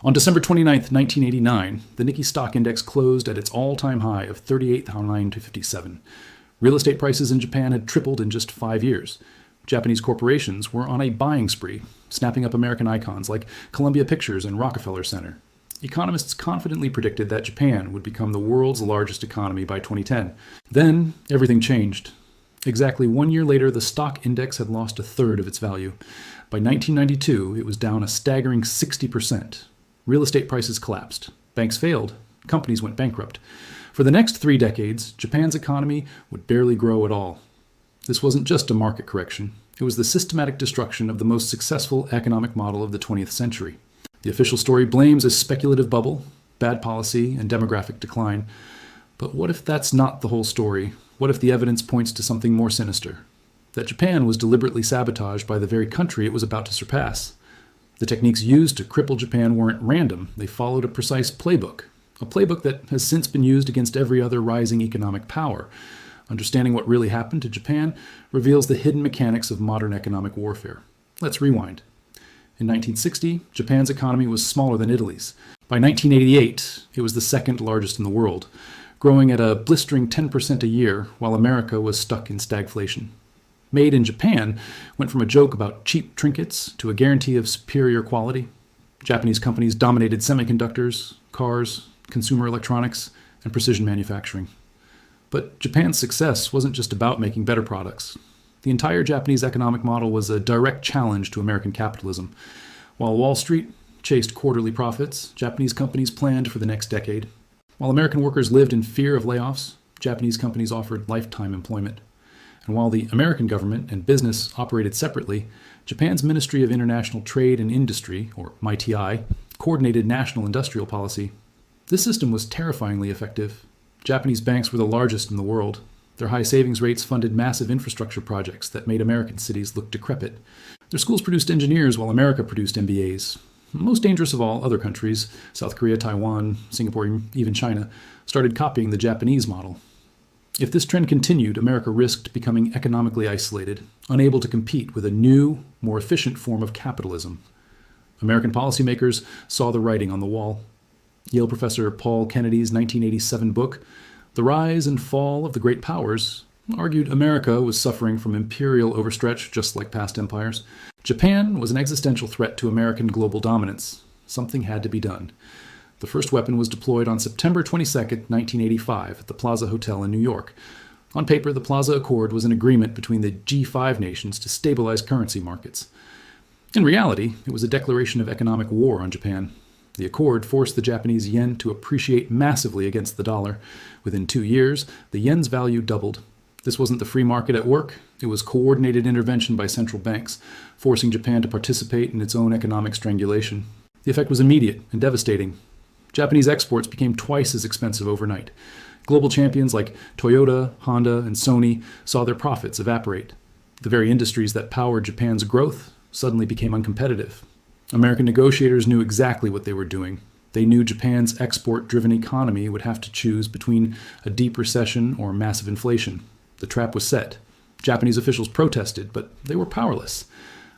On December 29, 1989, the Nikkei stock index closed at its all-time high of 38,957. Real estate prices in Japan had tripled in just 5 years. Japanese corporations were on a buying spree, snapping up American icons like Columbia Pictures and Rockefeller Center. Economists confidently predicted that Japan would become the world's largest economy by 2010. Then, everything changed. Exactly 1 year later, the stock index had lost a third of its value. By 1992, it was down a staggering 60%. Real estate prices collapsed. Banks failed. Companies went bankrupt. For the next 3 decades, Japan's economy would barely grow at all. This wasn't just a market correction. It was the systematic destruction of the most successful economic model of the 20th century. The official story blames a speculative bubble, bad policy, and demographic decline. But what if that's not the whole story? What if the evidence points to something more sinister? That Japan was deliberately sabotaged by the very country it was about to surpass. The techniques used to cripple Japan weren't random. They followed a precise playbook, a playbook that has since been used against every other rising economic power. Understanding what really happened to Japan reveals the hidden mechanics of modern economic warfare. Let's rewind. In 1960, Japan's economy was smaller than Italy's. By 1988, it was the second largest in the world, growing at a blistering 10% a year, while America was stuck in stagflation. Made in Japan went from a joke about cheap trinkets to a guarantee of superior quality. Japanese companies dominated semiconductors, cars, consumer electronics, and precision manufacturing. But Japan's success wasn't just about making better products. The entire Japanese economic model was a direct challenge to American capitalism. While Wall Street chased quarterly profits, Japanese companies planned for the next decade. While American workers lived in fear of layoffs, Japanese companies offered lifetime employment. And while the American government and business operated separately, Japan's Ministry of International Trade and Industry, or MITI, coordinated national industrial policy. This system was terrifyingly effective. Japanese banks were the largest in the world. Their high savings rates funded massive infrastructure projects that made American cities look decrepit. Their schools produced engineers while America produced MBAs. Most dangerous of all, other countries, South Korea, Taiwan, Singapore, even China, started copying the Japanese model. If this trend continued, America risked becoming economically isolated, unable to compete with a new, more efficient form of capitalism. American policymakers saw the writing on the wall. Yale professor Paul Kennedy's 1987 book, The Rise and Fall of the Great Powers, argued America was suffering from imperial overstretch just like past empires. Japan was an existential threat to American global dominance. Something had to be done. The first weapon was deployed on September 22, 1985, at the Plaza Hotel in New York. On paper, the Plaza Accord was an agreement between the G5 nations to stabilize currency markets. In reality, it was a declaration of economic war on Japan. The accord forced the Japanese yen to appreciate massively against the dollar. Within 2 years, the yen's value doubled. This wasn't the free market at work. It was coordinated intervention by central banks, forcing Japan to participate in its own economic strangulation. The effect was immediate and devastating. Japanese exports became twice as expensive overnight. Global champions like Toyota, Honda, and Sony saw their profits evaporate. The very industries that powered Japan's growth suddenly became uncompetitive. American negotiators knew exactly what they were doing. They knew Japan's export-driven economy would have to choose between a deep recession or massive inflation. The trap was set. Japanese officials protested, but they were powerless.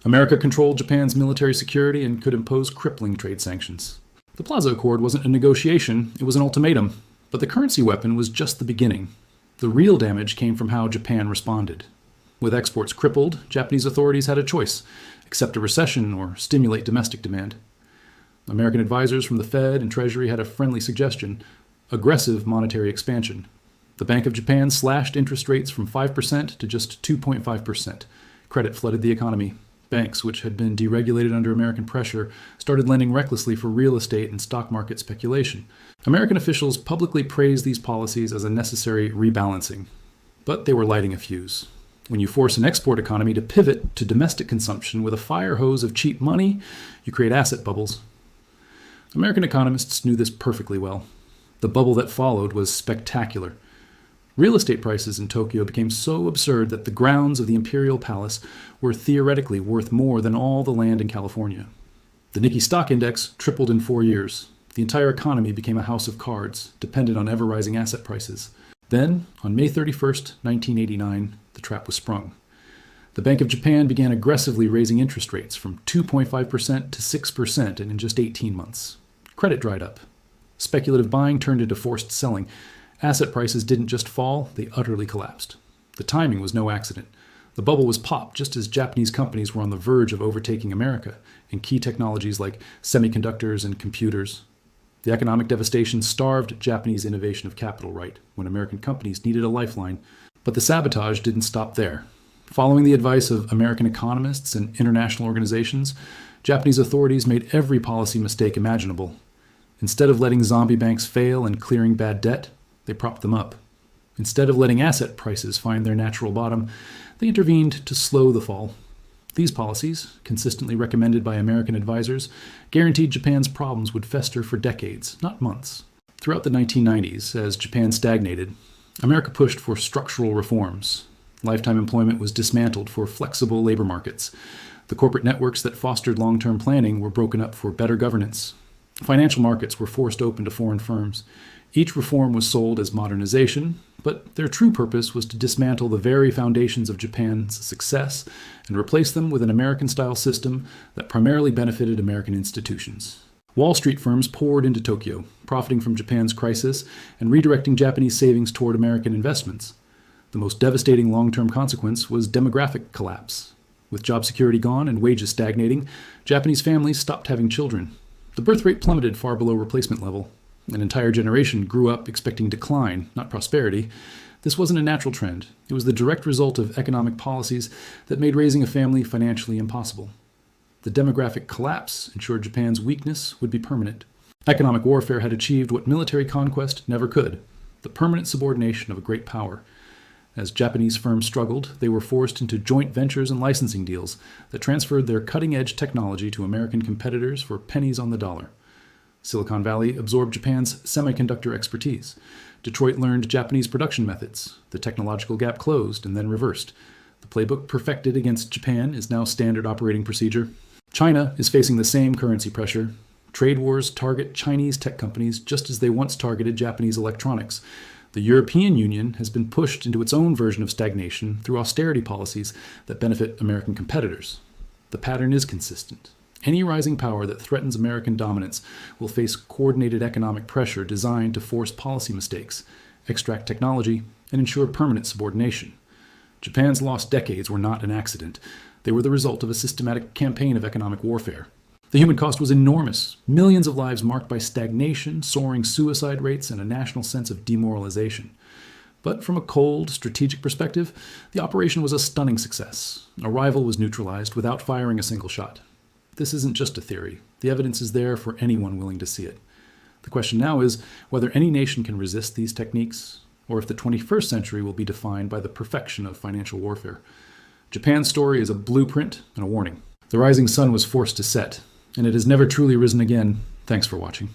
America controlled Japan's military security and could impose crippling trade sanctions. The Plaza Accord wasn't a negotiation, it was an ultimatum. But the currency weapon was just the beginning. The real damage came from how Japan responded. With exports crippled, Japanese authorities had a choice: accept a recession or stimulate domestic demand. American advisors from the Fed and Treasury had a friendly suggestion: aggressive monetary expansion. The Bank of Japan slashed interest rates from 5% to just 2.5%. Credit flooded the economy. Banks, which had been deregulated under American pressure, started lending recklessly for real estate and stock market speculation. American officials publicly praised these policies as a necessary rebalancing. But they were lighting a fuse. When you force an export economy to pivot to domestic consumption with a fire hose of cheap money, you create asset bubbles. American economists knew this perfectly well. The bubble that followed was spectacular. Real estate prices in Tokyo became so absurd that the grounds of the Imperial Palace were theoretically worth more than all the land in California. The Nikkei stock index tripled in 4 years. The entire economy became a house of cards, dependent on ever-rising asset prices. Then, on May 31st, 1989, the trap was sprung. The Bank of Japan began aggressively raising interest rates from 2.5% to 6% in just 18 months. Credit dried up. Speculative buying turned into forced selling. Asset prices didn't just fall, they utterly collapsed. The timing was no accident. The bubble was popped just as Japanese companies were on the verge of overtaking America in key technologies like semiconductors and computers. The economic devastation starved Japanese innovation of capital right when American companies needed a lifeline. But the sabotage didn't stop there. Following the advice of American economists and international organizations, Japanese authorities made every policy mistake imaginable. Instead of letting zombie banks fail and clearing bad debt, they propped them up. Instead of letting asset prices find their natural bottom, they intervened to slow the fall. These policies, consistently recommended by American advisors, guaranteed Japan's problems would fester for decades, not months. Throughout the 1990s, as Japan stagnated, America pushed for structural reforms. Lifetime employment was dismantled for flexible labor markets. The corporate networks that fostered long-term planning were broken up for better governance. Financial markets were forced open to foreign firms. Each reform was sold as modernization, but their true purpose was to dismantle the very foundations of Japan's success and replace them with an American-style system that primarily benefited American institutions. Wall Street firms poured into Tokyo, profiting from Japan's crisis and redirecting Japanese savings toward American investments. The most devastating long-term consequence was demographic collapse. With job security gone and wages stagnating, Japanese families stopped having children. The birth rate plummeted far below replacement level. An entire generation grew up expecting decline, not prosperity. This wasn't a natural trend. It was the direct result of economic policies that made raising a family financially impossible. The demographic collapse ensured Japan's weakness would be permanent. Economic warfare had achieved what military conquest never could, the permanent subordination of a great power. As Japanese firms struggled, they were forced into joint ventures and licensing deals that transferred their cutting-edge technology to American competitors for pennies on the dollar. Silicon Valley absorbed Japan's semiconductor expertise. Detroit learned Japanese production methods. The technological gap closed and then reversed. The playbook perfected against Japan is now standard operating procedure. China is facing the same currency pressure. Trade wars target Chinese tech companies just as they once targeted Japanese electronics. The European Union has been pushed into its own version of stagnation through austerity policies that benefit American competitors. The pattern is consistent. Any rising power that threatens American dominance will face coordinated economic pressure designed to force policy mistakes, extract technology, and ensure permanent subordination. Japan's lost decades were not an accident. They were the result of a systematic campaign of economic warfare. The human cost was enormous. Millions of lives marked by stagnation, soaring suicide rates, and a national sense of demoralization. But from a cold, strategic perspective, the operation was a stunning success. A rival was neutralized without firing a single shot. This isn't just a theory. The evidence is there for anyone willing to see it. The question now is whether any nation can resist these techniques, or if the 21st century will be defined by the perfection of financial warfare. Japan's story is a blueprint and a warning. The rising sun was forced to set, and it has never truly risen again. Thanks for watching.